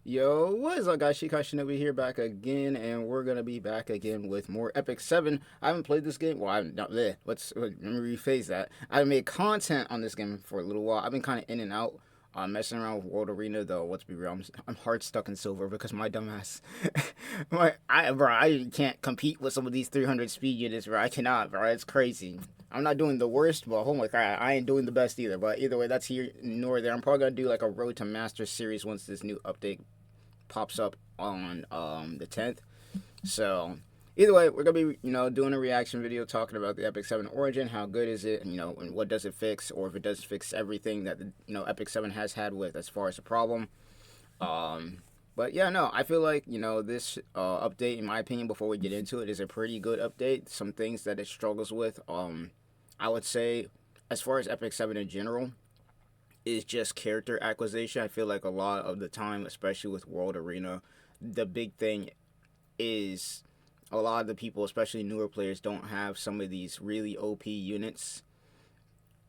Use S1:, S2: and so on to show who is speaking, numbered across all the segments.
S1: Yo, what is up, guys? Shinobi here, back again, and we're gonna be back again with more Epic 7. I haven't played this game. Well, I haven't. Let me rephrase that. I made content on this game for a little while. I've been kind of in and out, messing around with World Arena, though. Let's be real, I'm hard stuck in silver because my dumbass, I can't compete with some of these 300 speed units, bro. I cannot, bro. It's crazy. I'm not doing the worst, but oh my god, I ain't doing the best either. But either way, that's here nor there. I'm probably gonna do like a Road to Master series once this new update pops up on the 10th. So either way, we're gonna be doing a reaction video talking about the Epic 7 Origin, how good is it, and what does it fix, or if it does fix everything that Epic 7 has had with as far as a problem. But yeah, no, I feel like this update, in my opinion, before we get into it, is a pretty good update. Some things that it struggles with, I would say, as far as Epic 7 in general, is just character acquisition. I feel like a lot of the time, especially with World Arena, the big thing is a lot of the people, especially newer players, don't have some of these really OP units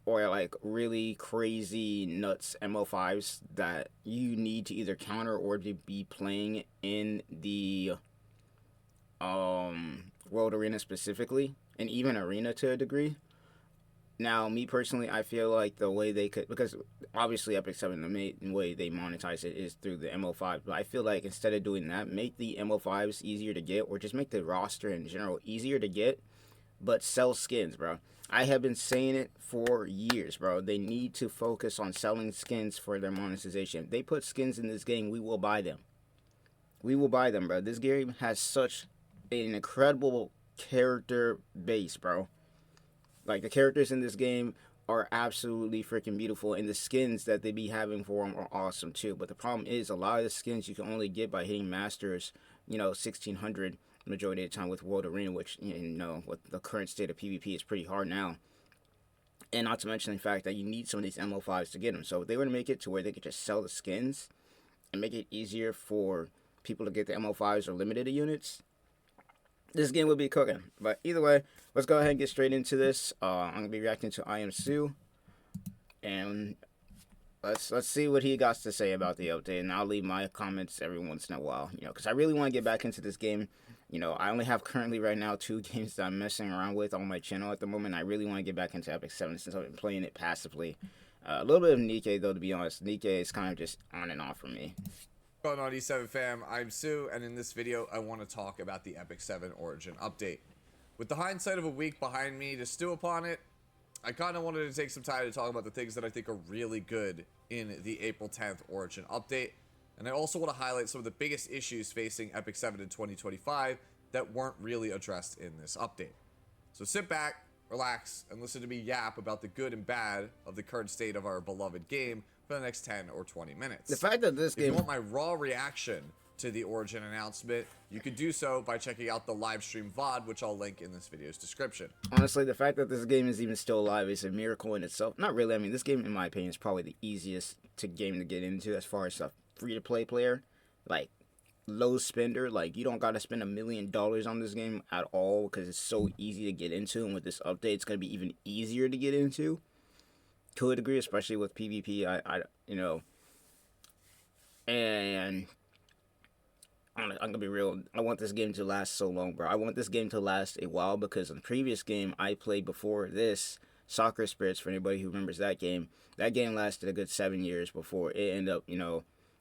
S1: or like really crazy nuts MO5s that you need to either counter or to be playing in the World Arena specifically, and even Arena to a degree. Now, me personally, I feel like the way they could, because obviously Epic 7, the main way they monetize it is through the MO5, but I feel like instead of doing that, make the MO5s easier to get, or just make the roster in general easier to get, but sell skins, bro. I have been saying it for years, bro. They need to focus on selling skins for their monetization. If they put skins in this game, we will buy them. We will buy them, bro. This game has such an incredible character base, bro. Like, the characters in this game are absolutely freaking beautiful, and the skins that they be having for them are awesome too. But the problem is, a lot of the skins you can only get by hitting Masters, 1600 majority of the time with World Arena, which, with the current state of PvP is pretty hard now. And not to mention the fact that you need some of these MO5s to get them. So if they were to make it to where they could just sell the skins and make it easier for people to get the MO5s or limited units, this game would be cooking. But either way, let's go ahead and get straight into this. I'm gonna be reacting to I Am Sue, and let's see what he got to say about the update. And I'll leave my comments every once in a while, because I really want to get back into this game. I only have currently right now 2 games that I'm messing around with on my channel at the moment. I really want to get back into Epic 7 since I've been playing it passively. A little bit of Nikkei though, to be honest. Nikkei is kind of just on and off for me.
S2: What's going on, E7 fam? I'm Sue, and in this video I want to talk about the Epic 7 Origin update. With the hindsight of a week behind me to stew upon it, I kind of wanted to take some time to talk about the things that I think are really good in the April 10th Origin update, and I also want to highlight some of the biggest issues facing Epic 7 in 2025 that weren't really addressed in this update. So sit back, relax, and listen to me yap about the good and bad of the current state of our beloved game for the next 10 or 20 minutes.
S1: The fact that this game...
S2: If you want my raw reaction to the Origin announcement, you can do so by checking out the live stream VOD, which I'll link in this video's description.
S1: Honestly, the fact that this game is even still alive is a miracle in itself. Not really. I mean, this game, in my opinion, is probably the easiest game to get into as far as a free-to-play player. Like, low spender. Like, you don't got to spend $1 million on this game at all because it's so easy to get into. And with this update, it's going to be even easier to get into to a degree, especially with PvP. And I'm gonna be real. I want this game to last so long, bro. I want this game to last a while because in the previous game I played before this, Soccer Spirits, for anybody who remembers that game lasted a good 7 years before it ended up,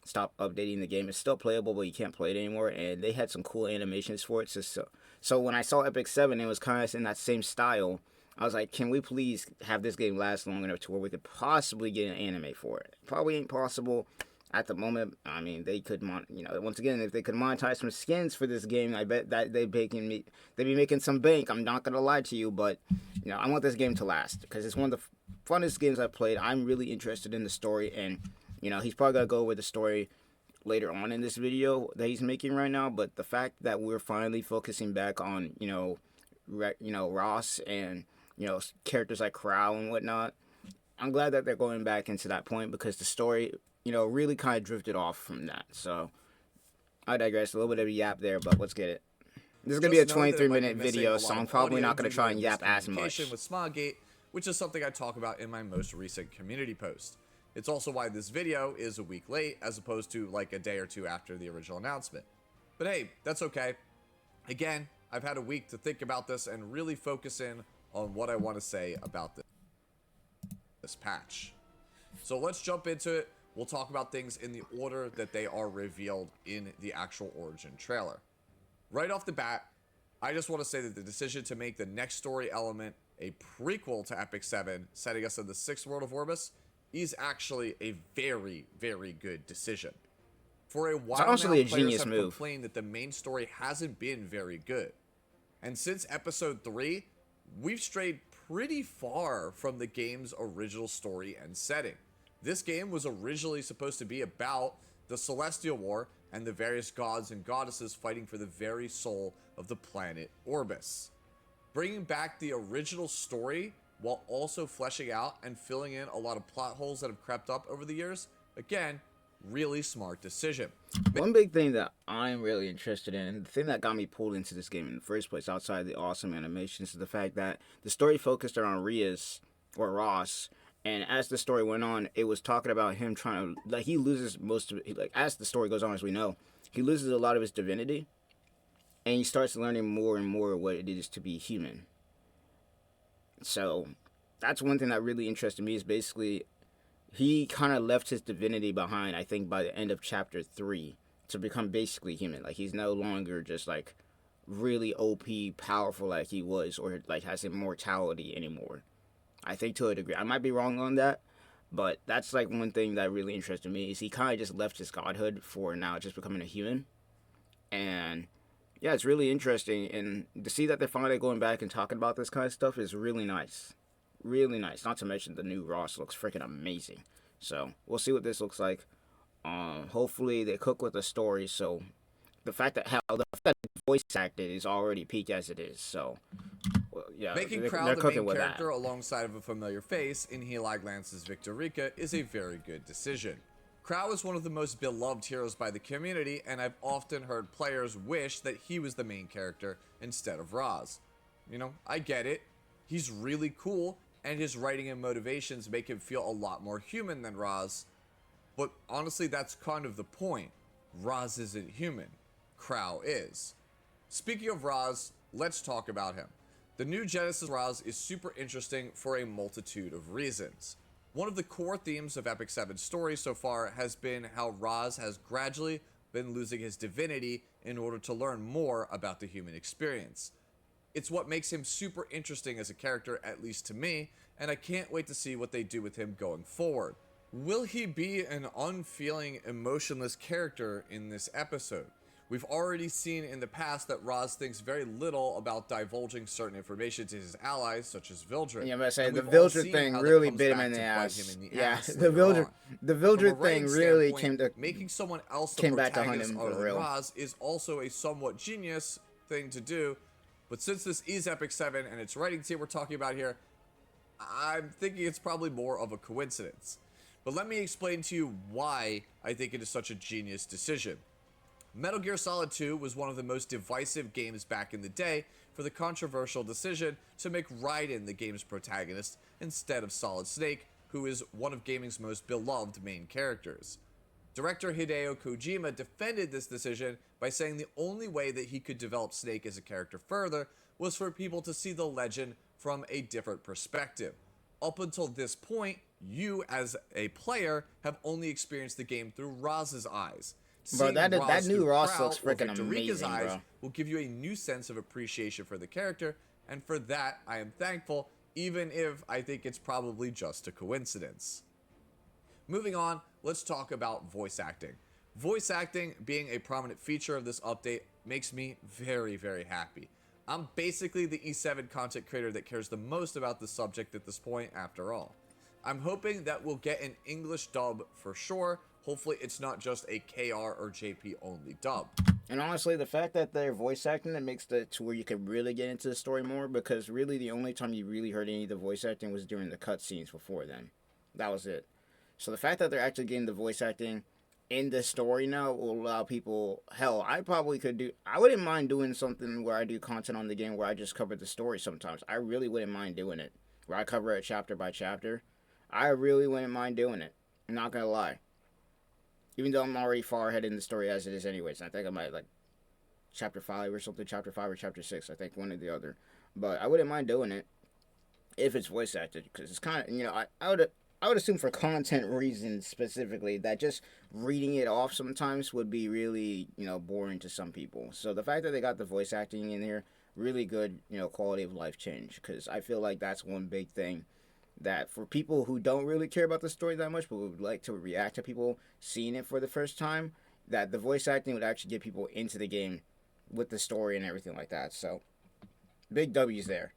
S1: stop updating the game. It's still playable, but you can't play it anymore. And they had some cool animations for it. So when I saw Epic 7, it was kind of in that same style. I was like, can we please have this game last long enough to where we could possibly get an anime for it? Probably ain't possible at the moment. I mean, they could, once again, if they could monetize some skins for this game, I bet that they'd be making some bank. I'm not gonna lie to you, but I want this game to last because it's one of the funnest games I've played. I'm really interested in the story, and he's probably gonna go with the story later on in this video that he's making right now. But the fact that we're finally focusing back on Ross and characters like Crow and whatnot, I'm glad that they're going back into that point because the story, really kind of drifted off from that. So I digress. A little bit of a yap there, but let's get it. This is going to be a 23-minute video, so I'm probably not going to try and yap as much.
S2: With Smoggate, which is something I talk about in my most recent community post. It's also why this video is a week late as opposed to like a day or two after the original announcement. But hey, that's okay. Again, I've had a week to think about this and really focus in on what I want to say about this patch. So let's jump into it. We'll talk about things in the order that they are revealed in the actual Origin trailer. Right off the bat, I just want to say that the decision to make the next story element a prequel to Epic 7, setting us in the 6th world of Orbis, is actually a very, very good decision. For a while now, players have complained that the main story hasn't been very good. And since episode 3, we've strayed pretty far from the game's original story and setting. This game was originally supposed to be about the Celestial War and the various gods and goddesses fighting for the very soul of the planet Orbis. Bringing back the original story while also fleshing out and filling in a lot of plot holes that have crept up over the years, again, really smart decision.
S1: One big thing that I'm really interested in, and the thing that got me pulled into this game in the first place, outside of the awesome animations, is the fact that the story focused around Ross, and as the story went on, it was talking about him trying to, like, he loses most of it, like, as the story goes on, as we know, he loses a lot of his divinity, and he starts learning more and more what it is to be human. So, that's one thing that really interested me, is basically, he kind of left his divinity behind, I think, by the end of chapter 3, to become basically human. Like, he's no longer just, like, really OP, powerful like he was, or, like, has immortality anymore. I think to a degree. I might be wrong on that, but that's, like, one thing that really interested me, is he kind of just left his godhood for now just becoming a human. And, yeah, it's really interesting, and to see that they're finally going back and talking about this kind of stuff is really nice. Really nice. Not to mention the new Ross looks freaking amazing. So we'll see what this looks like. Hopefully they cook with the story. So the fact that voice acted is already peak as it is. So well, yeah,
S2: making Crow the main character alongside of a familiar face in Helag Lance's Victorica is a very good decision. Crow is one of the most beloved heroes by the community, and I've often heard players wish that he was the main character instead of Roz. You know, I get it. He's really cool, and his writing and motivations make him feel a lot more human than Roz. But honestly, that's kind of the point. Roz isn't human. Crow is. Speaking of Roz, let's talk about him. The new Genesis Roz is super interesting for a multitude of reasons. One of the core themes of Epic 7's story so far has been how Roz has gradually been losing his divinity in order to learn more about the human experience. It's what makes him super interesting as a character, at least to me, and I can't wait to see what they do with him going forward. Will he be an unfeeling, emotionless character in this episode? We've already seen in the past that Roz thinks very little about divulging certain information to his allies, such as Vildred.
S1: Yeah, I'm gonna say the Vildred thing really bit him in the ass. Yeah, the Vildred thing really
S2: making someone else the protagonist other than Roz is also a somewhat genius thing to do. But since this is Epic 7 and its writing team we're talking about here, I'm thinking it's probably more of a coincidence. But let me explain to you why I think it is such a genius decision. Metal Gear Solid 2 was one of the most divisive games back in the day for the controversial decision to make Raiden the game's protagonist instead of Solid Snake, who is one of gaming's most beloved main characters. Director Hideo Kojima defended this decision by saying the only way that he could develop Snake as a character further was for people to see the legend from a different perspective. Up until this point, you as a player have only experienced the game through Roz's eyes.
S1: Bro, that new Ross looks freaking amazing, bro.
S2: Will give you a new sense of appreciation for the character, and for that I am thankful, even if I think it's probably just a coincidence. Moving on, let's talk about voice acting. Voice acting being a prominent feature of this update makes me very, very happy. I'm basically the E7 content creator that cares the most about the subject at this point after all. I'm hoping that we'll get an English dub for sure. Hopefully it's not just a KR or JP only dub.
S1: And honestly, the fact that they're voice acting, it makes it to where you can really get into the story more, because really the only time you really heard any of the voice acting was during the cutscenes before then. That was it. So the fact that they're actually getting the voice acting in the story now will allow people, hell, I wouldn't mind doing something where I do content on the game where I just cover the story sometimes. I really wouldn't mind doing it. Where I cover it chapter by chapter. I really wouldn't mind doing it. I'm not gonna lie. Even though I'm already far ahead in the story as it is, anyways. I think I'm at like chapter 5 or something, chapter 5 or chapter 6. I think one or the other. But I wouldn't mind doing it if it's voice acted, because it's kind of, I would assume for content reasons specifically that just reading it off sometimes would be really, boring to some people. So the fact that they got the voice acting in here, really good, quality of life change, because I feel like that's one big thing that for people who don't really care about the story that much but would like to react to people seeing it for the first time, that the voice acting would actually get people into the game with the story and everything like that. So big W's there.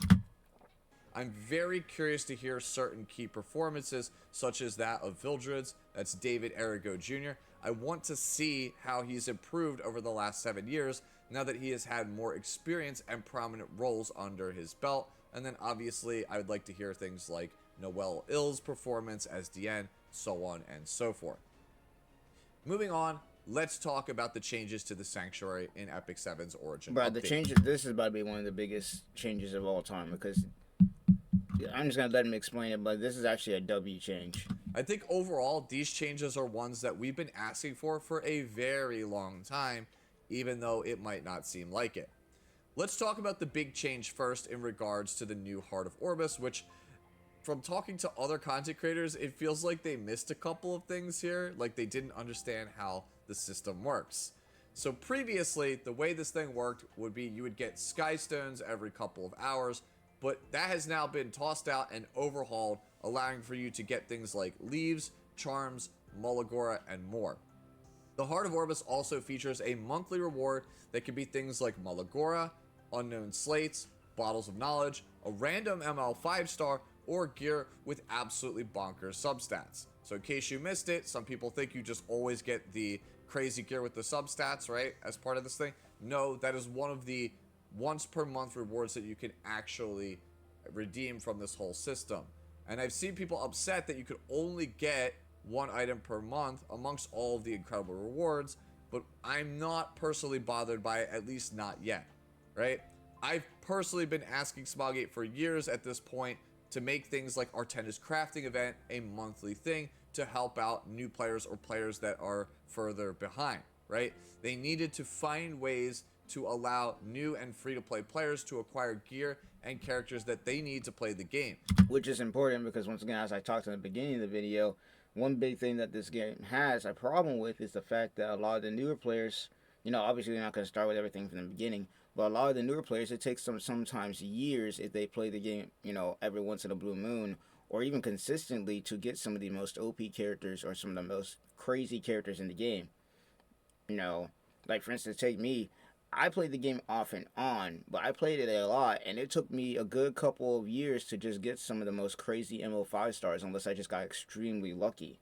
S2: I'm very curious to hear certain key performances, such as that of Vildred's, that's David Arrigo Jr. I want to see how he's improved over the last 7 years, now that he has had more experience and prominent roles under his belt. And then obviously, I would like to hear things like Noel Ill's performance as Diane, so on and so forth. Moving on, let's talk about the changes to the Sanctuary in Epic 7's Origin
S1: But
S2: update.
S1: the changes, this is about to be one of the biggest changes of all time, because I'm just going to let him explain it, but this is actually a W change.
S2: I think overall, these changes are ones that we've been asking for a very long time, even though it might not seem like it. Let's talk about the big change first in regards to the new Heart of Orbis, which, from talking to other content creators, it feels like they missed a couple of things here, like they didn't understand how the system works. So previously, the way this thing worked would be you would get sky stones every couple of hours, but that has now been tossed out and overhauled, allowing for you to get things like leaves, charms, Mullagora, and more. The Heart of Orbis also features a monthly reward that can be things like Mullagora, unknown slates, bottles of knowledge, a random ML 5-star, or gear with absolutely bonkers substats. So in case you missed it, some people think you just always get the crazy gear with the substats, right, as part of this thing. No, that is one of the once per month rewards that you can actually redeem from this whole system. And I've seen people upset that you could only get one item per month amongst all of the incredible rewards, but I'm not personally bothered by it, at least not yet, right? I've personally been asking Smogate for years at this point to make things like Artenda's crafting event a monthly thing to help out new players or players that are further behind, right? They needed to find ways to allow new and free-to-play players to acquire gear and characters that they need to play the game.
S1: Which is important because, once again, as I talked in the beginning of the video, one big thing that this game has a problem with is the fact that a lot of the newer players, obviously they're not going to start with everything from the beginning, but a lot of the newer players, it takes them sometimes years if they play the game, every once in a blue moon, or even consistently, to get some of the most OP characters or some of the most crazy characters in the game. Like for instance, take me. I played the game off and on, but I played it a lot, and it took me a good couple of years to just get some of the most crazy MO5 stars, unless I just got extremely lucky,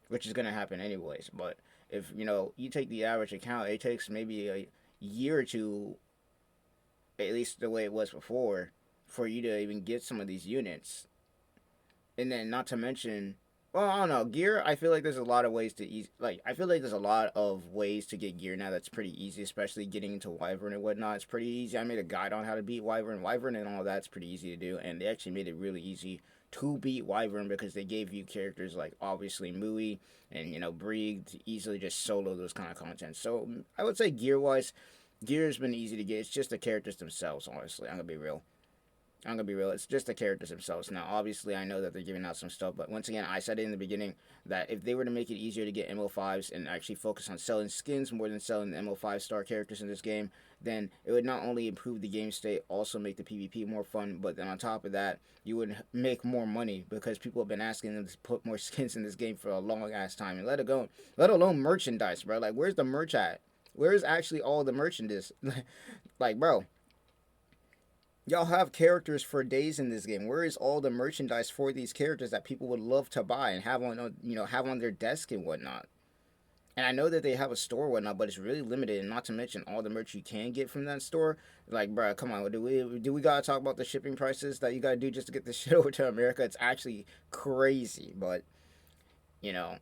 S1: which is going to happen anyways. But if, you take the average account, it takes maybe a year or two, at least the way it was before, for you to even get some of these units. And then, not to mention, well, I don't know, gear, I feel like there's a lot of ways to I feel like there's a lot of ways to get gear now that's pretty easy, especially getting into Wyvern and whatnot. It's pretty easy. I made a guide on how to beat Wyvern and all that's pretty easy to do, and they actually made it really easy to beat Wyvern because they gave you characters like, obviously, Mui and, Brig to easily just solo those kind of content. So, I would say gear-wise, gear has been easy to get. It's just the characters themselves, honestly. I'm gonna be real. It's just the characters themselves. Now, obviously, I know that they're giving out some stuff, but once again, I said it in the beginning that if they were to make it easier to get MO5s and actually focus on selling skins more than selling the MO5 star characters in this game, then it would not only improve the game state, also make the PvP more fun, but then on top of that, you would make more money because people have been asking them to put more skins in this game for a long ass time, and let alone merchandise, bro. Like, where's the merch at? Where is actually all the merchandise? Like, bro. Y'all have characters for days in this game. Where is all the merchandise for these characters that people would love to buy and have on their desk and whatnot? And I know that they have a store and whatnot, but it's really limited. And not to mention all the merch you can get from that store. Like, bro, come on, do we gotta talk about the shipping prices that you gotta do just to get this shit over to America? It's actually crazy, but
S2: there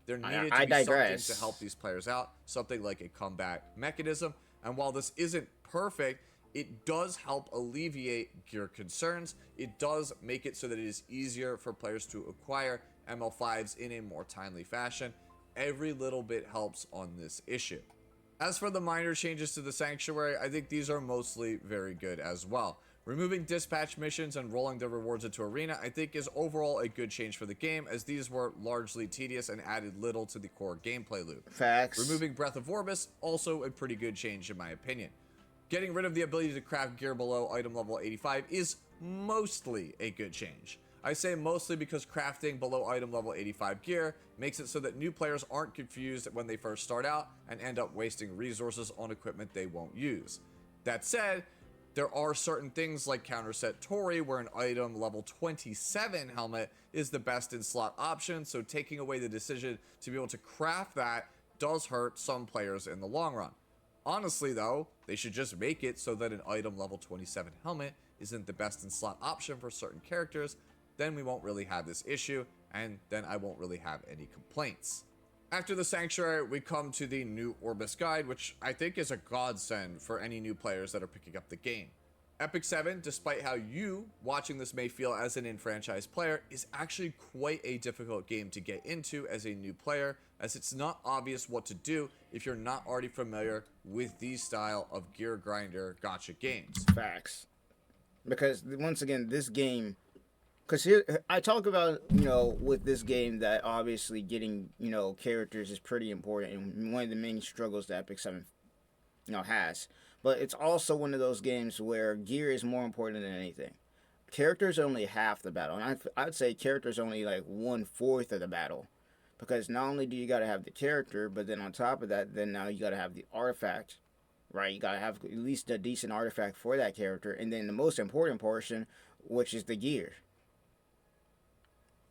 S2: needed
S1: I
S2: to be
S1: digress.
S2: something to help these players out, something like a comeback mechanism. And while this isn't perfect, it does help alleviate gear concerns. It does make it so that it is easier for players to acquire ML5s in a more timely fashion. Every little bit helps on this issue. As for the minor changes to the Sanctuary, I think these are mostly very good as well. Removing dispatch missions and rolling the rewards into Arena I think is overall a good change for the game, as these were largely tedious and added little to the core gameplay loop.
S1: Facts.
S2: Removing Breath of Orbis, also a pretty good change in my opinion. Getting rid of the ability to craft gear below item level 85 is mostly a good change. I say mostly because crafting below item level 85 gear makes it so that new players aren't confused when they first start out and end up wasting resources on equipment they won't use. That said, there are certain things like Counterset Tori where an item level 27 helmet is the best in slot option, so taking away the decision to be able to craft that does hurt some players in the long run. Honestly though, they should just make it so that an item level 27 helmet isn't the best in slot option for certain characters, then we won't really have this issue, and then I won't really have any complaints. After the Sanctuary, we come to the new Orbis guide, which I think is a godsend for any new players that are picking up the game. Epic 7, despite how you watching this may feel as an in-franchise player, is actually quite a difficult game to get into as a new player, as it's not obvious what to do if you're not already familiar with these style of gear grinder gacha games.
S1: Facts. Because once again, this game, because here I talk about, with this game that obviously getting, characters is pretty important and one of the main struggles that Epic 7, has. But it's also one of those games where gear is more important than anything. Characters are only half the battle, and I'd say characters are only like 1/4 of the battle, because not only do you gotta have the character, but then on top of that, then now you gotta have the artifact, right? You gotta have at least a decent artifact for that character, and then the most important portion, which is the gear.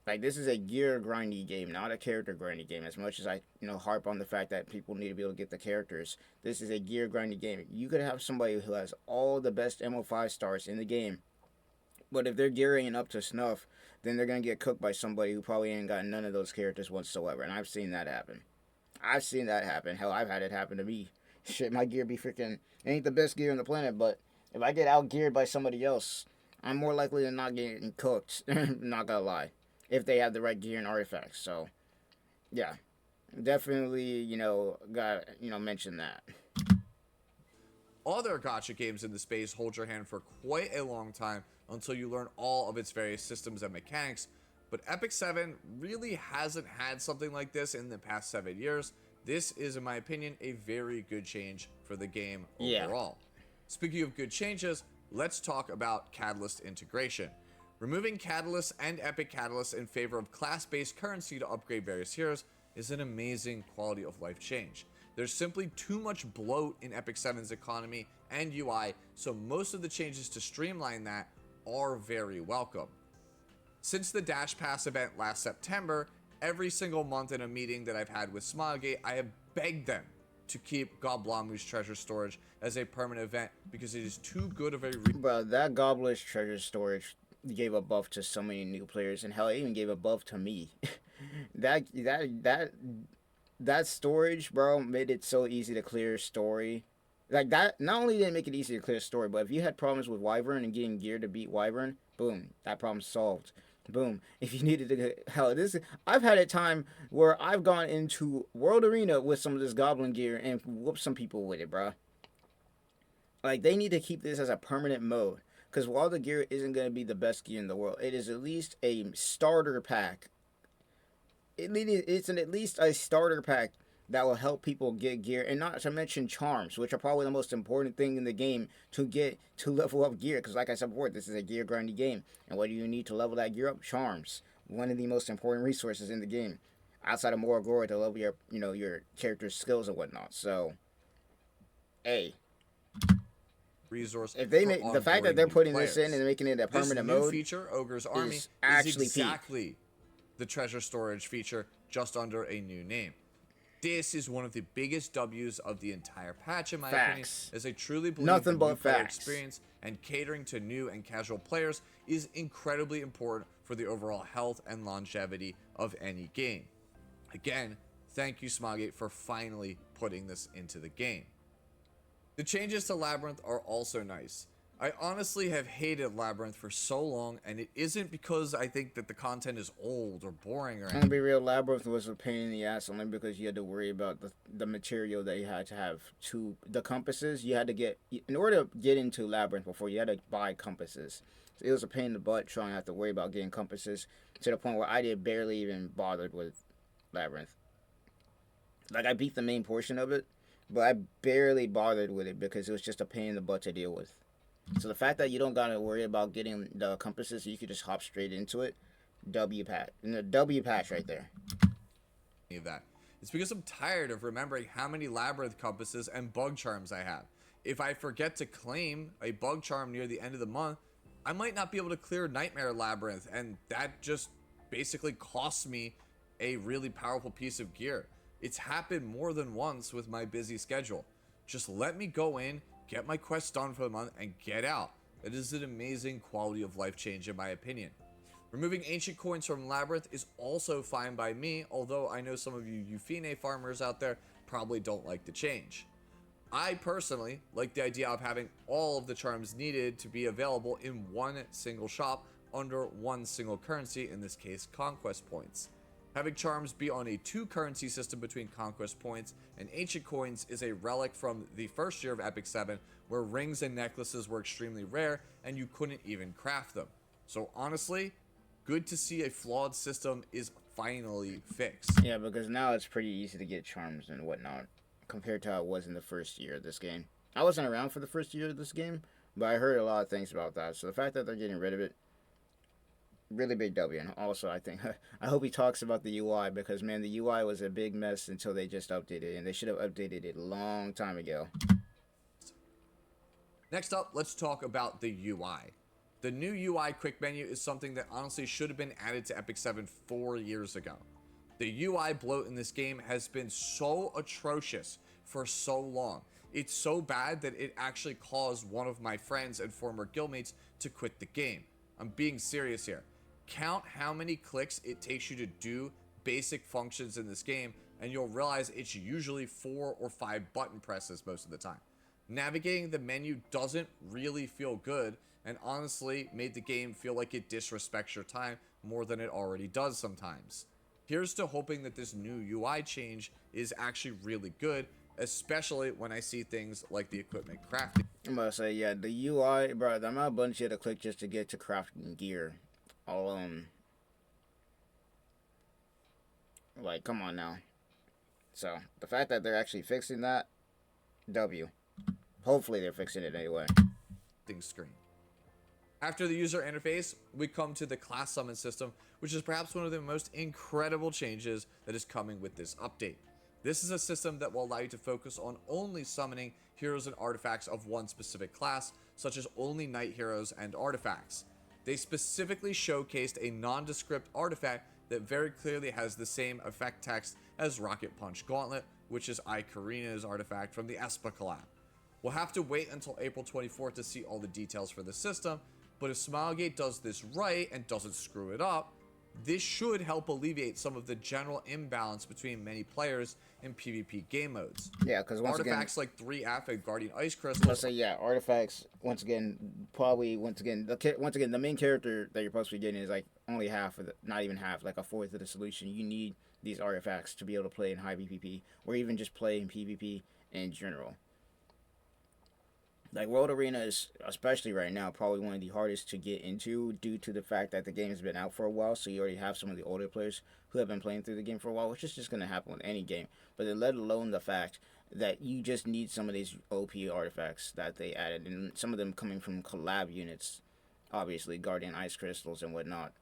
S1: Like, this is a gear grindy game, not a character grindy game. As much as I, harp on the fact that people need to be able to get the characters, this is a gear grindy game. You could have somebody who has all the best MO5 stars in the game, but if their gear ain't up to snuff, then they're going to get cooked by somebody who probably ain't got none of those characters whatsoever. And I've seen that happen. Hell, I've had it happen to me. Shit, my gear be freaking, ain't the best gear on the planet, but if I get out-geared by somebody else, I'm more likely than not getting cooked. Not gonna lie. If they have the right gear and artifacts. So, yeah. Definitely, gotta, mention that.
S2: Other gacha games in the space hold your hand for quite a long time until you learn all of its various systems and mechanics, but Epic 7 really hasn't had something like this in the past 7 years. This is, in my opinion, a very good change for the game overall. Yeah. Speaking of good changes, let's talk about Catalyst integration. Removing Catalyst and Epic Catalyst in favor of class-based currency to upgrade various heroes is an amazing quality of life change. There's simply too much bloat in Epic 7's economy and UI, so most of the changes to streamline that are very welcome. Since the Dash Pass event last September, every single month in a meeting that I've had with Smilegate, I have begged them to keep Goblamu's treasure storage as a permanent event because it is too good of a
S1: Bro, that Goblin's treasure storage gave a buff to so many new players, and hell, it even gave a buff to me. that storage, bro, made it so easy to clear story. Like, that not only did it make it easy to clear story, but if you had problems with Wyvern and getting gear to beat Wyvern, boom, that problem solved. Boom. If you needed to, hell, I've had a time where I've gone into World Arena with some of this Goblin gear and whooped some people with it, bro. Like, they need to keep this as a permanent mode. Because while the gear isn't going to be the best gear in the world, it is at least a starter pack. It's at least a starter pack that will help people get gear. And not to mention charms, which are probably the most important thing in the game to get to level up gear. Because like I said before, this is a gear grindy game. And what do you need to level that gear up? Charms. One of the most important resources in the game. Outside of Moragora to level your, your character's skills and whatnot. So, hey.
S2: Resource.
S1: If they make the fact that they're putting this in and making it a permanent mode,
S2: feature Ogre's Army is exactly the treasure storage feature, just under a new name. This is one of the biggest W's of the entire patch, in my opinion, as I truly believe the new player experience and catering to new and casual players is incredibly important for the overall health and longevity of any game. Again, thank you, Smilegate, for finally putting this into the game. The changes to Labyrinth are also nice. I honestly have hated Labyrinth for so long, and it isn't because I think that the content is old or boring or
S1: I'm
S2: anything.
S1: gonna be real. Labyrinth was a pain in the ass only because you had to worry about the material that you had to have to the compasses. You had to get in order to get into Labyrinth before you had to buy compasses. So it was a pain in the butt trying to have to worry about getting compasses to the point where I did barely even bothered with Labyrinth. Like I beat the main portion of it, but I barely bothered with it because it was just a pain in the butt to deal with. So the fact that you don't gotta worry about getting the compasses, you could just hop straight into it. W patch, and the W patch right there.
S2: Of that. It's because I'm tired of remembering how many labyrinth compasses and bug charms I have. If I forget to claim a bug charm near the end of the month, I might not be able to clear Nightmare Labyrinth, and that just basically costs me a really powerful piece of gear. It's happened more than once with my busy schedule. Just let me go in, get my quests done for the month, and get out. That is an amazing quality of life change in my opinion. Removing ancient coins from Labyrinth is also fine by me, although I know some of you Euphine farmers out there probably don't like the change. I personally like the idea of having all of the charms needed to be available in one single shop under one single currency, in this case conquest points. Having charms be on a 2 currency system between conquest points and ancient coins is a relic from the first year of Epic 7, where rings and necklaces were extremely rare and you couldn't even craft them. So honestly, good to see a flawed system is finally fixed.
S1: Yeah, because now it's pretty easy to get charms and whatnot compared to how it was in the first year of this game. I wasn't around for the first year of this game, but I heard a lot of things about that. So the fact that they're getting rid of it, really big W. And also, I think I hope he talks about the UI because man, the UI was a big mess until they just updated it, and they should have updated it a long time ago.
S2: Next up, let's talk about the UI. The new UI quick menu is something that honestly should have been added to Epic 7 4 years ago. The UI bloat in this game has been so atrocious for so long. It's so bad that it actually caused one of my friends and former guildmates to quit the game. I'm being serious here. Count how many clicks it takes you to do basic functions in this game, and you'll realize it's usually 4 or 5 button presses most of the time. Navigating the menu doesn't really feel good, and honestly made the game feel like it disrespects your time more than it already does sometimes. Here's to hoping that this new UI change is actually really good, especially when I see things like the equipment crafting.
S1: I'm about to say, yeah, the UI, bro, the amount of buttons you had to click just to get to crafting gear alone. Like, come on now. So, the fact that they're actually fixing that, W. Hopefully they're fixing it anyway.
S2: Screen. After the user interface, we come to the class summon system, which is perhaps one of the most incredible changes that is coming with this update. This is a system that will allow you to focus on only summoning heroes and artifacts of one specific class, such as only knight heroes and artifacts. They specifically showcased a nondescript artifact that very clearly has the same effect text as Rocket Punch Gauntlet, which is Ikarina's artifact from the Espa collab. We'll have to wait until April 24th to see all the details for the system, but if Smilegate does this right and doesn't screw it up, this should help alleviate some of the general imbalance between many players in PvP game modes.
S1: Yeah, because
S2: Artifacts like 3F and Guardian Ice
S1: let's
S2: Crystals.
S1: say yeah, artifacts once again, the main character that you're supposed to be getting is like only half of the, not even half, like a fourth of the solution. You need these artifacts to be able to play in high PvP or even just play in PvP in general. Like World Arena is, especially right now, probably one of the hardest to get into due to the fact that the game has been out for a while. So you already have some of the older players who have been playing through the game for a while, which is just going to happen with any game. But then let alone the fact that you just need some of these OP artifacts that they added, and some of them coming from collab units, obviously Guardian Ice Crystals and whatnot,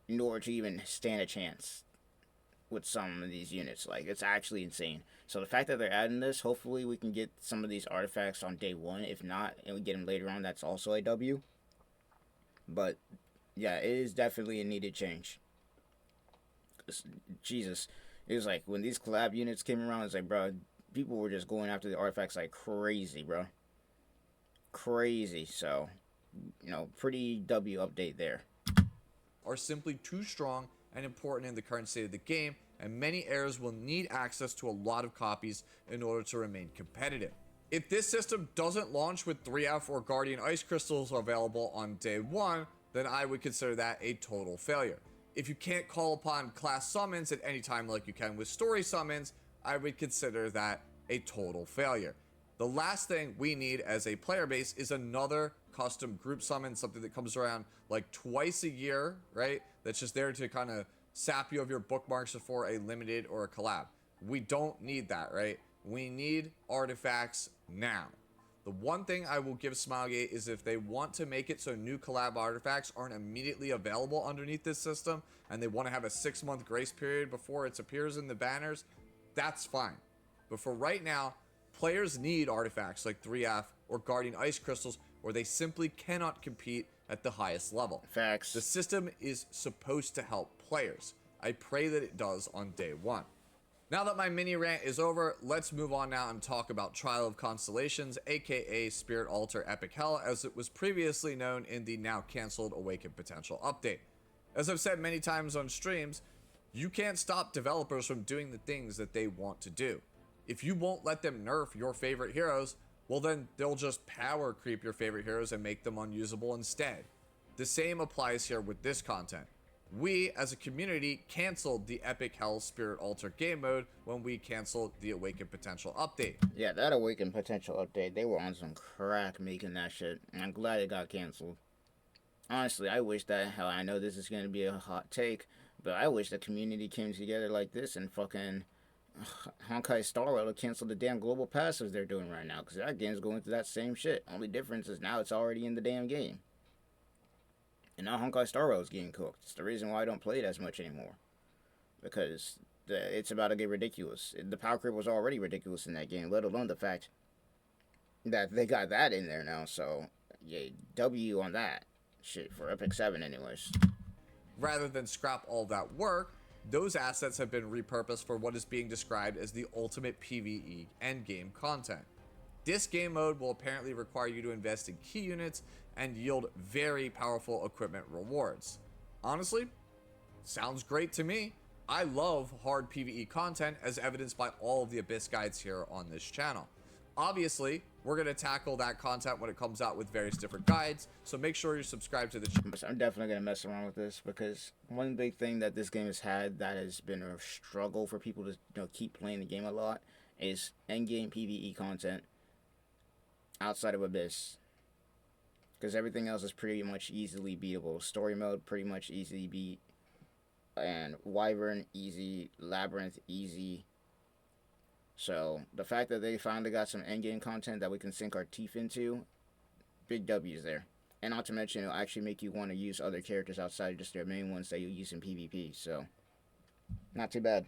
S1: in order to even stand a chance with some of these units. Like, it's actually insane. So the fact that they're adding this, hopefully we can get some of these artifacts on day one. If not, and we get them later on, that's also a W. But yeah, it is definitely a needed change. Jesus, it was like when these collab units came around, it's like, bro, people were just going after the artifacts like crazy, bro. Crazy. So, pretty W update there.
S2: Are simply too strong and important in the current state of the game, and many heirs will need access to a lot of copies in order to remain competitive. If this system doesn't launch with 3F or Guardian Ice Crystals available on day 1, then I would consider that a total failure. If you can't call upon class summons at any time like you can with story summons, I would consider that a total failure. The last thing we need as a player base is another custom group summon, something that comes around like twice a year, right? That's just there to kind of sap you of your bookmarks for a limited or a collab. We don't need that, right? We need artifacts now. The one thing I will give Smilegate is if they want to make it so new collab artifacts aren't immediately available underneath this system and they want to have a 6-month grace period before it appears in the banners, that's fine. But for right now, players need artifacts like 3F or Guardian Ice Crystals, or they simply cannot compete at the highest level.
S1: Facts.
S2: The system is supposed to help players. I pray that it does on day 1. Now that my mini rant is over, let's move on now and talk about Trial of Constellations, aka Spirit Altar Epic Hell, as it was previously known in the now cancelled Awakened Potential update. As I've said many times on streams, you can't stop developers from doing the things that they want to do. If you won't let them nerf your favorite heroes, well then they'll just power creep your favorite heroes and make them unusable instead. The same applies here with this content. We, as a community, canceled the Epic Hell Spirit Altar game mode when we canceled the Awakened Potential update.
S1: Yeah, that Awakened Potential update, they were on some crack making that shit. And I'm glad it got canceled. Honestly, I wish that, hell, I know this is going to be a hot take, but I wish the community came together like this and fucking Honkai Star Rail to cancel the damn global passives they're doing right now, because that game's going through that same shit. Only difference is now it's already in the damn game. And now Honkai Star Rail is getting cooked. It's the reason why I don't play it as much anymore. Because it's about to get ridiculous. The power creep was already ridiculous in that game, let alone the fact that they got that in there now. So, yeah, W on that shit for Epic 7 anyways.
S2: Rather than scrap all that work, those assets have been repurposed for what is being described as the ultimate PvE endgame content. This game mode will apparently require you to invest in key units and yield very powerful equipment rewards. Honestly, sounds great to me. I love hard PvE content, as evidenced by all of the Abyss guides here on this channel. Obviously, we're going to tackle that content when it comes out with various different guides, so make sure you're subscribed to the channel.
S1: I'm definitely going to mess around with this, because one big thing that this game has had that has been a struggle for people to keep playing the game a lot is endgame PvE content outside of Abyss. Because everything else is pretty much easily beatable. Story mode, pretty much easily beat. And Wyvern, easy. Labyrinth, easy. So, the fact that they finally got some endgame content that we can sink our teeth into, big W's there. And not to mention, it'll actually make you want to use other characters outside of just their main ones that you use in PvP. So, not too bad.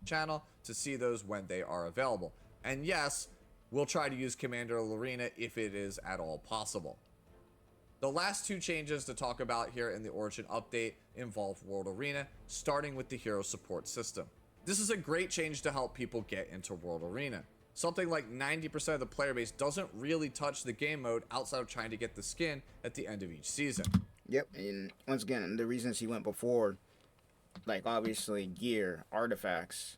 S2: Channel to see those when they are available. And yes, we'll try to use Commander Lorena if it is at all possible. The last 2 changes to talk about here in the Origin update involve World Arena, starting with the hero support system. This is a great change to help people get into World Arena. Something like 90% of the player base doesn't really touch the game mode outside of trying to get the skin at the end of each season.
S1: Yep, and once again, the reasons he went before, like obviously gear, artifacts,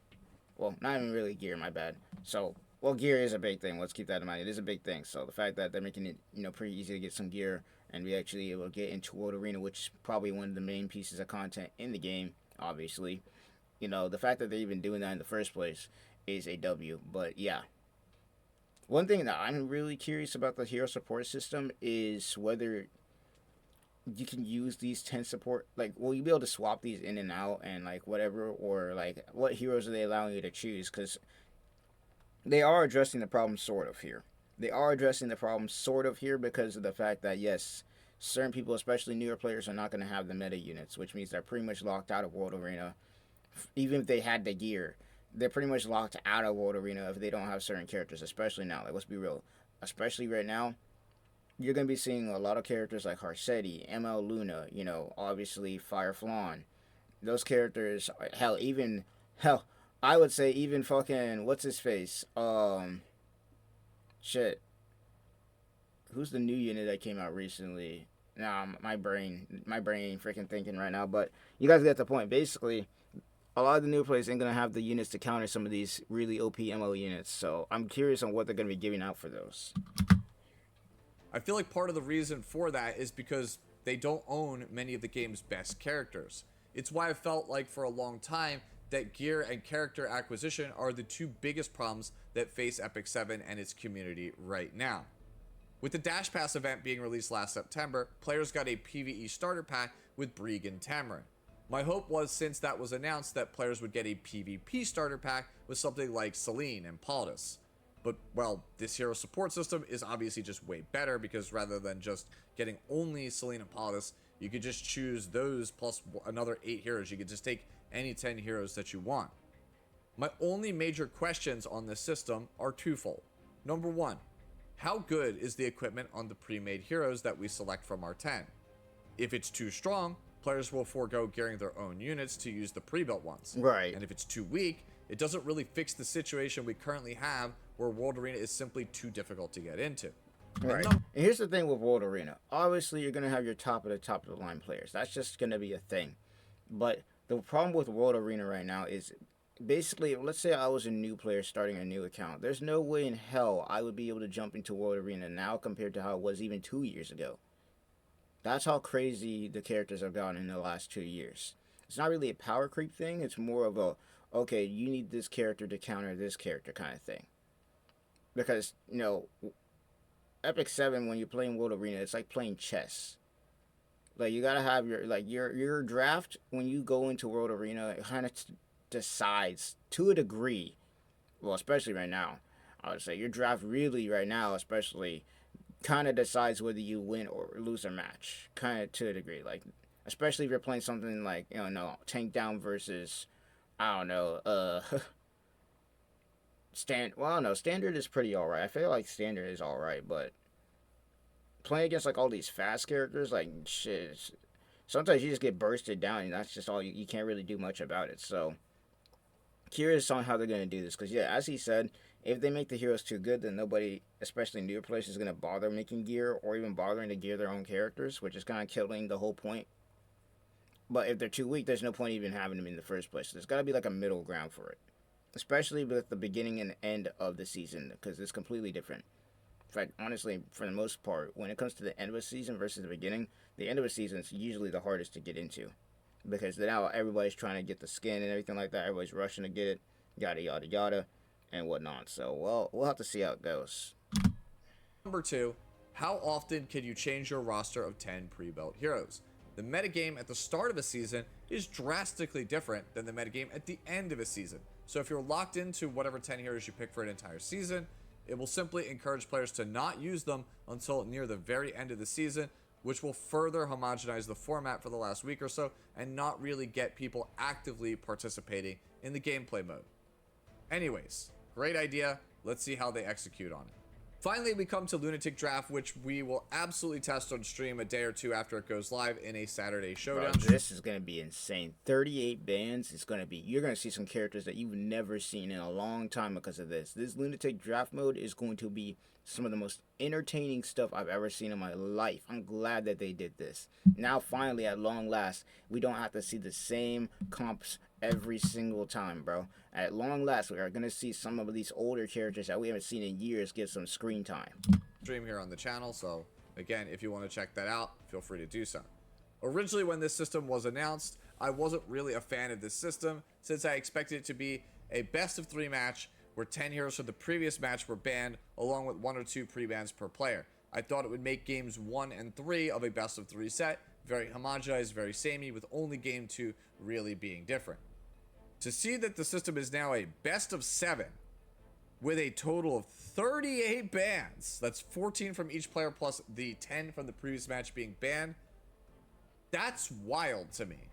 S1: well, not even really gear, my bad. So, well, gear is a big thing. Let's keep that in mind. It is a big thing. So the fact that they're making it, pretty easy to get some gear and be actually able to get into World Arena, which is probably one of the main pieces of content in the game, obviously. The fact that they're even doing that in the first place is a W. But yeah. One thing that I'm really curious about the hero support system is whether you can use these 10 support, like, will you be able to swap these in and out and, like, whatever, or, like, what heroes are they allowing you to choose? Because they are addressing the problem sort of here. They are addressing the problem sort of here because of the fact that, yes, certain people, especially newer players, are not going to have the meta units, which means they're pretty much locked out of World Arena. Even if they had the gear, they're pretty much locked out of World Arena if they don't have certain characters, especially now. Like, let's be real. Especially right now, you're going to be seeing a lot of characters like Harsetti, ML Luna, obviously Fire Flan. Those characters, hell, I would say even fucking, what's his face? Shit. Who's the new unit that came out recently? Nah, my brain ain't freaking thinking right now, but you guys get the point. Basically, a lot of the new players ain't gonna have the units to counter some of these really OP MO units. So I'm curious on what they're gonna be giving out for those.
S2: I feel like part of the reason for that is because they don't own many of the game's best characters. It's why I felt like for a long time that gear and character acquisition are the two biggest problems that face Epic 7 and its community right now. With the Dash Pass event being released last September, players got a PvE starter pack with Brig and Tamarin. My hope was, since that was announced, that players would get a PvP starter pack with something like Celine and Paldas. But, well, this hero support system is obviously just way better, because rather than just getting only Celine and Paldas, you could just choose those plus another 8 heroes. You could just take any 10 heroes that you want. My only major questions on this system are twofold. Number one, how good is the equipment on the pre-made heroes that we select from our 10? If it's too strong, players will forego gearing their own units to use the pre-built ones.
S1: Right.
S2: And if it's too weak, it doesn't really fix the situation we currently have where World Arena is simply too difficult to get into.
S1: Right. And here's the thing with World Arena. Obviously, you're going to have your top of the line players. That's just going to be a thing. But the problem with World Arena right now is basically, let's say I was a new player starting a new account. There's no way in hell I would be able to jump into World Arena now compared to how it was even 2 years ago. That's how crazy the characters have gotten in the last 2 years. It's not really a power creep thing. It's more of a, okay, you need this character to counter this character kind of thing. Because, you know, Epic 7, when you're playing World Arena, it's like playing chess. Like, you gotta have your draft, when you go into World Arena, it kind of decides, to a degree, well, especially right now, I would say, your draft really, right now, especially, kind of decides whether you win or lose a match. Kind of to a degree. Like, especially if you're playing something like, you know, Tank Down versus, I don't know, Standard is pretty alright. I feel like Standard is alright, but playing against like all these fast characters, like shit, sometimes you just get bursted down, and that's just all you can't really do much about it. So curious on how they're gonna do this, because yeah, as he said, if they make the heroes too good, then nobody, especially newer players, is gonna bother making gear or even bothering to gear their own characters, which is kind of killing the whole point. But if they're too weak, there's no point even having them in the first place. So there's got to be like a middle ground for it, especially with the beginning and end of the season, because it's completely different. In fact, honestly, for the most part, when it comes to the end of a season versus the end of a season is usually the hardest to get into, because now everybody's trying to get the skin and everything like that. Everybody's rushing to get it, yada yada yada, and whatnot. So, well, we'll have to see how it goes.
S2: Number two, how often can you change your roster of 10 pre-built heroes? The metagame at the start of a season is drastically different than the metagame at the end of a season. So if you're locked into whatever 10 heroes you pick for an entire season, it will simply encourage players to not use them until near the very end of the season, which will further homogenize the format for the last week or so and not really get people actively participating in the gameplay mode. Anyways, great idea. Let's see how they execute on it. Finally, we come to Lunatic Draft, which we will absolutely test on stream a day or two after it goes live in a Saturday showdown.
S1: Bro, this is going to be insane. 38 bans. You're going to see some characters that you've never seen in a long time because of this. This Lunatic Draft mode is going to be some of the most entertaining stuff I've ever seen in my life. I'm glad that they did this. Now, finally, at long last, we don't have to see the same comps every single time, bro. At long last, we are going to see some of these older characters that we haven't seen in years get some screen time.
S2: Stream here on the channel, so again, if you want to check that out, feel free to do so. Originally, when this system was announced, I wasn't really a fan of this system, since I expected it to be a best of 3 match where 10 heroes from the previous match were banned, along with 1 or 2 pre-bans per player. I thought it would make games 1 and 3 of a best of 3 set very homogenized, very samey, with only game 2 really being different. To see that the system is now a best of 7 with a total of 38 bans, that's 14 from each player plus the 10 from the previous match being banned, that's wild to me.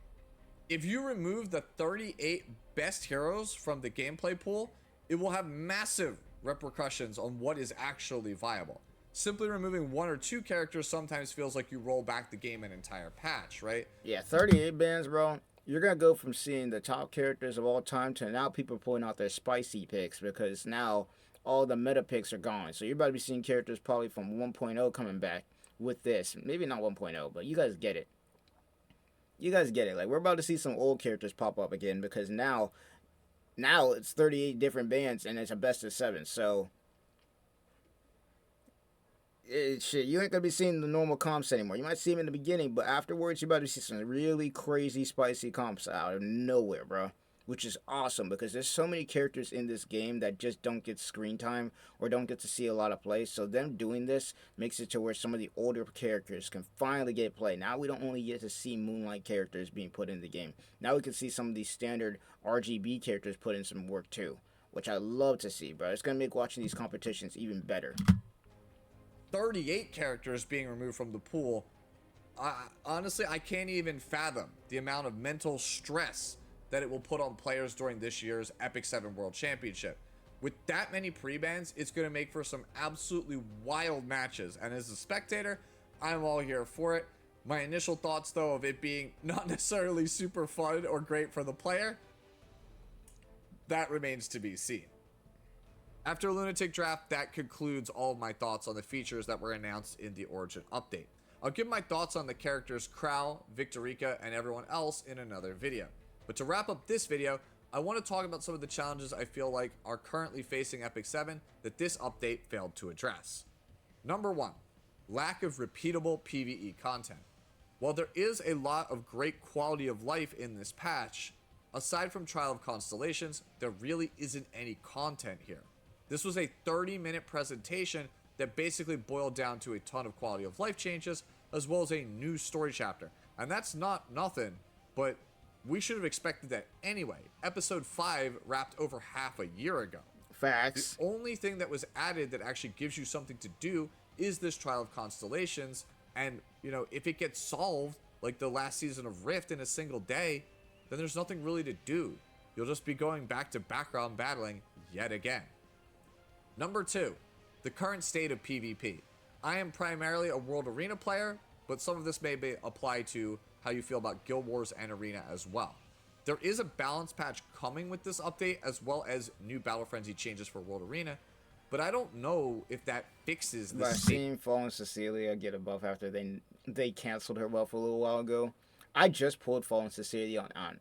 S2: If you remove the 38 best heroes from the gameplay pool, it will have massive repercussions on what is actually viable. Simply removing 1 or 2 characters sometimes feels like you roll back the game an entire patch, right?
S1: Yeah, 38 bans, bro. You're going to go from seeing the top characters of all time to now people pulling out their spicy picks, because now all the meta picks are gone. So you're about to be seeing characters probably from 1.0 coming back with this. Maybe not 1.0, but you guys get it. You guys get it. Like we're about to see some old characters pop up again because now it's 38 different bands and it's a best of 7. So shit, you ain't gonna be seeing the normal comps anymore. You might see them in the beginning, but afterwards you about to see some really crazy, spicy comps out of nowhere, bro. Which is awesome because there's so many characters in this game that just don't get screen time or don't get to see a lot of play. So them doing this makes it to where some of the older characters can finally get play. Now we don't only get to see Moonlight characters being put in the game. Now we can see some of these standard RGB characters put in some work too, which I love to see, bro. It's gonna make watching these competitions even better.
S2: 38 characters being removed from the pool. Honestly, I can't even fathom the amount of mental stress that it will put on players during this year's Epic 7 World Championship. With that many pre-bans, it's going to make for some absolutely wild matches. And as a spectator, I'm all here for it. My initial thoughts, though, of it being not necessarily super fun or great for the player, that remains to be seen. After Lunatic Draft, that concludes all of my thoughts on the features that were announced in the Origin update. I'll give my thoughts on the characters Crow, Victorica, and everyone else in another video. But to wrap up this video, I want to talk about some of the challenges I feel like are currently facing Epic 7 that this update failed to address. Number 1, lack of repeatable PvE content. While there is a lot of great quality of life in this patch, aside from Trial of Constellations, there really isn't any content here. This was a 30-minute presentation that basically boiled down to a ton of quality of life changes, as well as a new story chapter. And that's not nothing, but we should have expected that anyway. Episode 5 wrapped over half a year ago.
S1: Facts.
S2: The only thing that was added that actually gives you something to do is this Trial of Constellations. And, you know, if it gets solved, like the last season of Rift in a single day, then there's nothing really to do. You'll just be going back to background battling yet again. Number 2, the current state of PvP. I am primarily a World Arena player, but some of this may apply to how you feel about Guild Wars and Arena as well. There is a balance patch coming with this update, as well as new Battle Frenzy changes for World Arena, but I don't know if that fixes the
S1: I've
S2: state.
S1: seen Fallen Cecilia get a buff after they canceled her buff a little while ago. I just pulled Fallen Cecilia on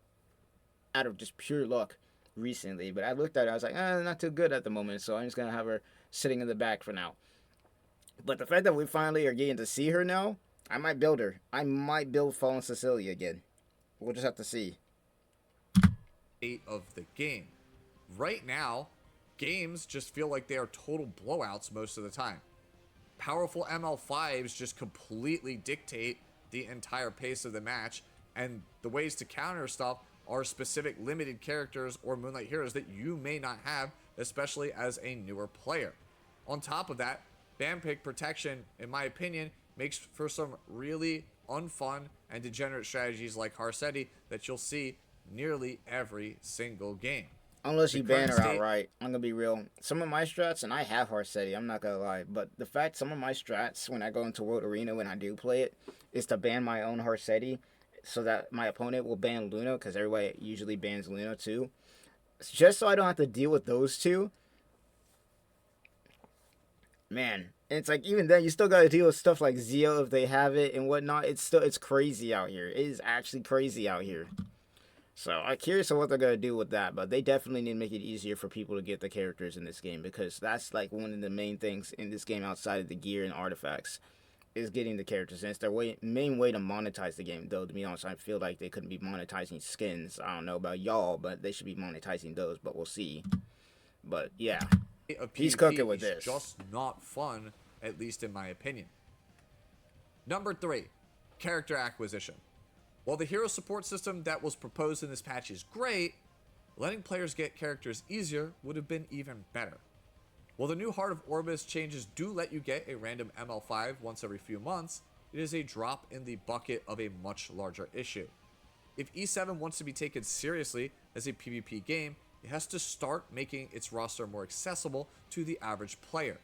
S1: out of just pure luck recently, but I looked at it, I was like, not too good at the moment, so I'm just gonna have her sitting in the back for now. But the fact that we finally are getting to see her now, I might build her. I might build Fallen Cecilia again. We'll just have to see.
S2: State of the game. Right now, games just feel like they are total blowouts most of the time. Powerful ML5s just completely dictate the entire pace of the match, and the ways to counter stuff are specific limited characters or Moonlight heroes that you may not have, especially as a newer player. On top of that, ban pick protection, in my opinion, makes for some really unfun and degenerate strategies like Harsetti that you'll see nearly every single game.
S1: Unless you ban her outright. I'm gonna be real. Some of my strats, and I have Harsetti, I'm not gonna lie, but the fact some of my strats when I go into World Arena when I do play it is to ban my own Harsetti so that my opponent will ban Luna, because everybody usually bans Luna too. Just so I don't have to deal with those two. Man, and it's like even then you still gotta deal with stuff like Zio if they have it and whatnot. It's crazy out here. It is actually crazy out here. So I'm curious of what they're gonna do with that, but they definitely need to make it easier for people to get the characters in this game, because that's like one of the main things in this game outside of the gear and artifacts is getting the characters. And it's their main way to monetize the game, though. To be honest, I feel like they couldn't be monetizing skins. I don't know about y'all, but they should be monetizing those. But we'll see. But yeah. He's cooking with this.
S2: Just not fun, at least in my opinion. Number 3, character acquisition. While the hero support system that was proposed in this patch is great, letting players get characters easier would have been even better. While the new Heart of Orbis changes do let you get a random ML5 once every few months, it is a drop in the bucket of a much larger issue. If E7 wants to be taken seriously as a PvP game, it has to start making its roster more accessible to the average player.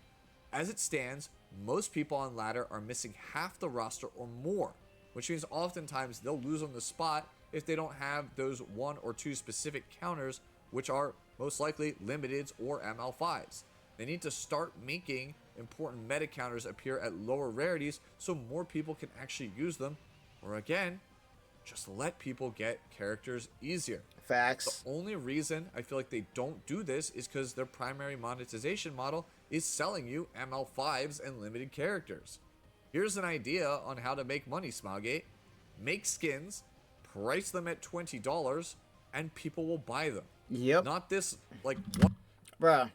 S2: As it stands, most people on ladder are missing half the roster or more, which means oftentimes they'll lose on the spot if they don't have those 1 or 2 specific counters, which are most likely limiteds or ML5s. They need to start making important meta counters appear at lower rarities so more people can actually use them, or again, Just let people get characters easier.
S1: Facts.
S2: The only reason I feel like they don't do this is because their primary monetization model is selling you ML5s and limited characters. Here's an idea on how to make money, Smilegate. Make skins, price them at $20, and people will buy them.
S1: Yep.
S2: Not this, like, what?
S1: Bruh.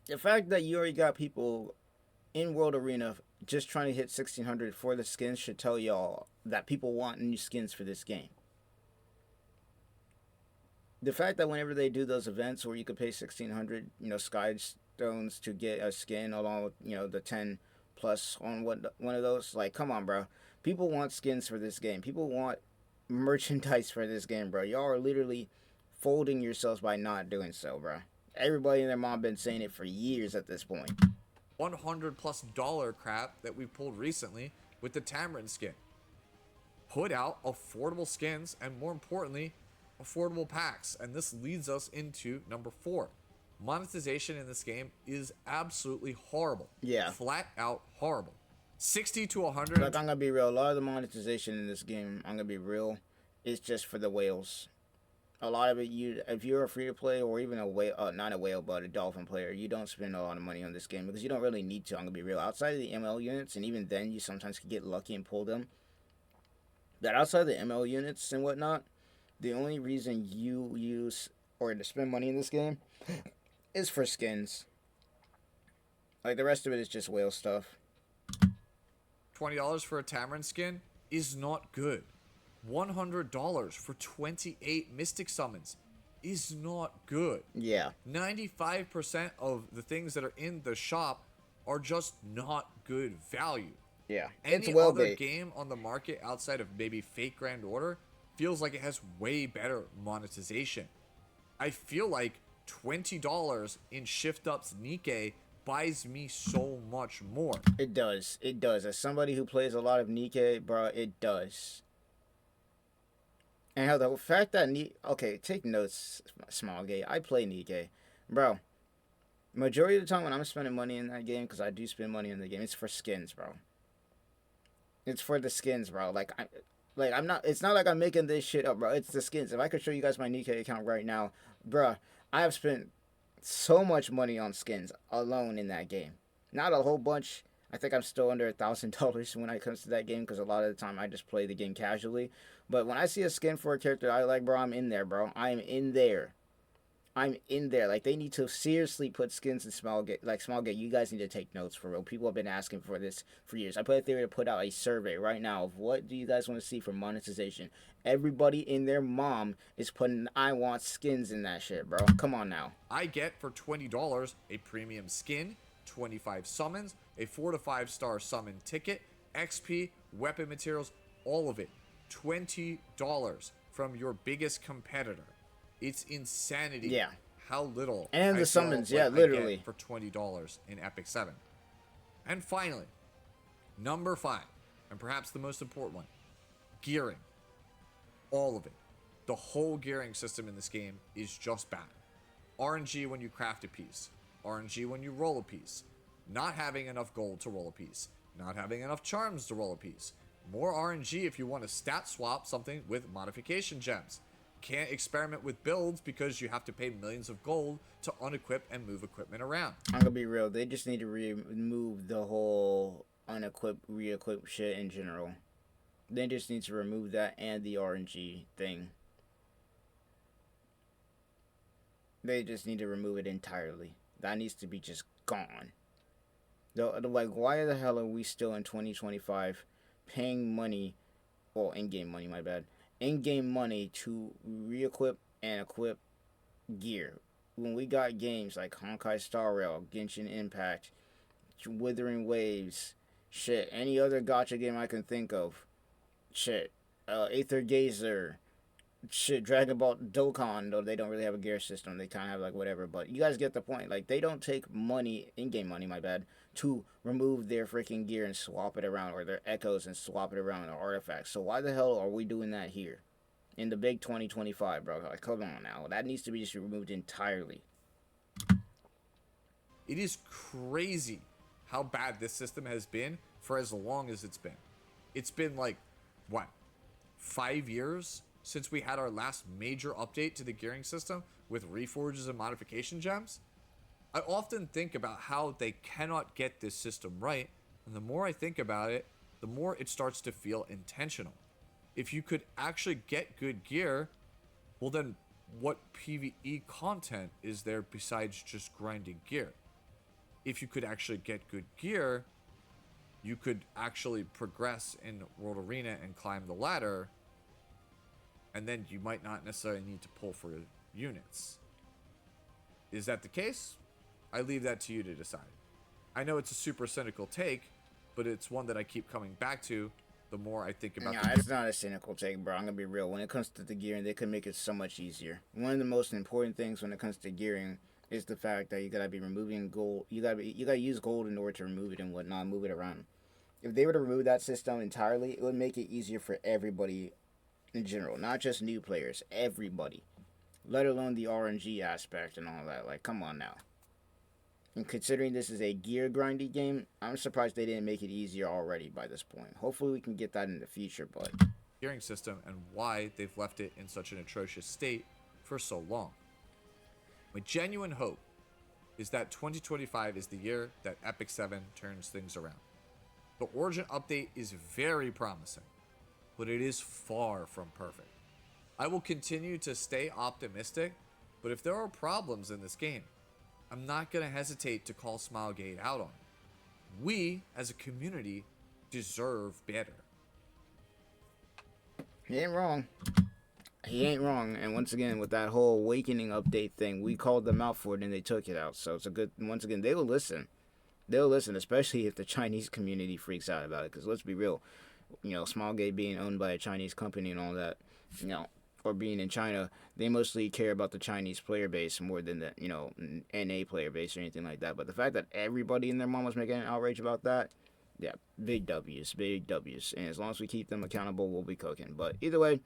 S1: The fact that you already got people in World Arena just trying to hit 1600 for the skins should tell y'all that people want new skins for this game. The fact that whenever they do those events where you could pay 1600, sky stones to get a skin along with, the 10 plus on one of those, like, come on, bro. People want skins for this game. People want merchandise for this game, bro. Y'all are literally folding yourselves by not doing so, bro. Everybody and their mom been saying it for years at this point.
S2: $100+ crap that we pulled recently with the Tamarin skin. Put out affordable skins and, more importantly, affordable packs. And this leads us into number 4. Monetization in this game is absolutely horrible.
S1: Yeah.
S2: Flat out horrible. 60 to 100.
S1: Like, I'm gonna be real. A lot of the monetization in this game, I'm gonna be real, is just for the whales. A lot of it, if you're a free to play or even a whale, not a whale, but a dolphin player, you don't spend a lot of money on this game because you don't really need to. I'm gonna be real. Outside of the ML units, and even then, you sometimes can get lucky and pull them. But outside of the ML units and whatnot, the only reason you use or to spend money in this game is for skins. Like, the rest of it is just whale stuff.
S2: $20 for a Tamarin skin is not good. $100 for 28 Mystic Summons is not good.
S1: Yeah.
S2: 95% of the things that are in the shop are just not good value.
S1: Yeah.
S2: Any
S1: well
S2: other
S1: bait.
S2: game on the market outside of maybe Fake Grand Order feels like it has way better monetization. I feel like $20 in Shift Up's Nikkei buys me so much more.
S1: It does. It does. As somebody who plays a lot of Nikkei, bro, it does. And how the fact that okay, take notes, Smilegate. I play Nikkei, bro. Majority of the time when I'm spending money in that game, because I do spend money in the game, it's for skins, bro. It's for the skins, bro. I'm not. It's not like I'm making this shit up, bro. It's the skins. If I could show you guys my Nikkei account right now, bro, I have spent so much money on skins alone in that game. Not a whole bunch. I think I'm still under $1,000 when it comes to that game because a lot of the time I just play the game casually. But when I see a skin for a character I like, bro, I'm in there, bro. I'm in there. I'm in there. Like, they need to seriously put skins in Smilegate. Like, Smilegate, you guys need to take notes for real. People have been asking for this for years. I put a theory to put out a survey right now of what do you guys want to see for monetization. Everybody and their mom is putting I want skins in that shit, bro. Come on now.
S2: I get for $20 a premium skin, 25 summons, a 4 to 5 star summon ticket, XP, weapon materials, all of it. $20 from your biggest competitor. It's insanity.
S1: Yeah.
S2: How little.
S1: And
S2: I
S1: the
S2: feel
S1: summons,
S2: like
S1: yeah,
S2: I
S1: literally.
S2: get for $20 in Epic 7. And finally, number 5, and perhaps the most important one, gearing. All of it. The whole gearing system in this game is just bad. RNG when you craft a piece. RNG when you roll a piece. Not having enough gold to roll a piece. Not having enough charms to roll a piece. More RNG if you want to stat swap something with modification gems. Can't experiment with builds because you have to pay millions of gold to unequip and move equipment around.
S1: I'm gonna be real. They just need to remove the whole unequip, re-equip shit in general. They just need to remove that and the RNG thing. They just need to remove it entirely. That needs to be just gone. Like, why the hell are we still in 2025 paying money, well, in-game money, my bad, in-game money to re-equip and equip gear when we got games like Honkai Star Rail, Genshin Impact, Withering Waves, shit, any other gacha game I can think of, shit, Aether Gazer, shit, Dragon Ball Dokkan, though they don't really have a gear system, they kind of have like whatever, but you guys get the point. Like, they don't take money, in-game money, my bad, to remove their freaking gear and swap it around, or their echoes and swap it around, or artifacts. So why the hell are we doing that here in the big 2025, bro? Like, come on now, that needs to be just removed entirely.
S2: It is crazy how bad this system has been for as long as it's been. It's been like, what, 5 years since we had our last major update to the gearing system with reforges and modification gems, I often think about how they cannot get this system right, and the more I think about it, the more it starts to feel intentional. If you could actually get good gear, well then what PvE content is there besides just grinding gear? If you could actually get good gear, you could actually progress in World Arena and climb the ladder, and then you might not necessarily need to pull for units. Is that the case? I leave that to you to decide. I know it's a super cynical take, but it's one that I keep coming back to the more I think about.
S1: Nah, it's not a cynical take, bro. I'm gonna be real. When it comes to the gearing, they could make it so much easier. One of the most important things when it comes to gearing is the fact that you gotta be removing gold. You gotta use gold in order to remove it and whatnot, move it around. If they were to remove that system entirely, it would make it easier for everybody in general, not just new players, everybody. Let alone the RNG aspect and all that. Like, come on now. And considering this is a gear grindy game, I'm surprised they didn't make it easier already by this point. Hopefully we can get that in the future, but
S2: Gearing system and why they've left it in such an atrocious state for so long. My genuine hope is that 2025 is the year that Epic 7 turns things around. The Origin update is very promising, but it is far from perfect. I will continue to stay optimistic, but if there are problems in this game, I'm not going to hesitate to call Smilegate out on it. We, as a community, deserve better.
S1: he ain't wrong. He ain't wrong. And once again, with that whole awakening update thing, we called them out for it and they took it out. So it's a good, once again, they will listen. They'll listen, especially if the Chinese community freaks out about it. Because let's be real, Smilegate being owned by a Chinese company and all that, or being in China, they mostly care about the Chinese player base more than the, NA player base or anything like that. But the fact that everybody and their mom was making an outrage about that, yeah, big W's, big W's. And as long as we keep them accountable, we'll be cooking. But either way,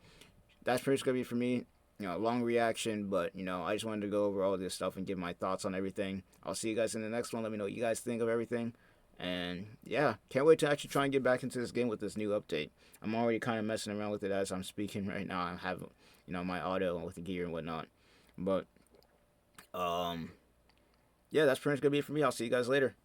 S1: that's pretty much going to be for me. Long reaction, but, I just wanted to go over all this stuff and give my thoughts on everything. I'll see you guys in the next one. Let me know what you guys think of everything. And, yeah, can't wait to actually try and get back into this game with this new update. I'm already kind of messing around with it as I'm speaking right now. I have, my audio with the gear and whatnot. But, yeah, that's pretty much going to be it for me. I'll see you guys later.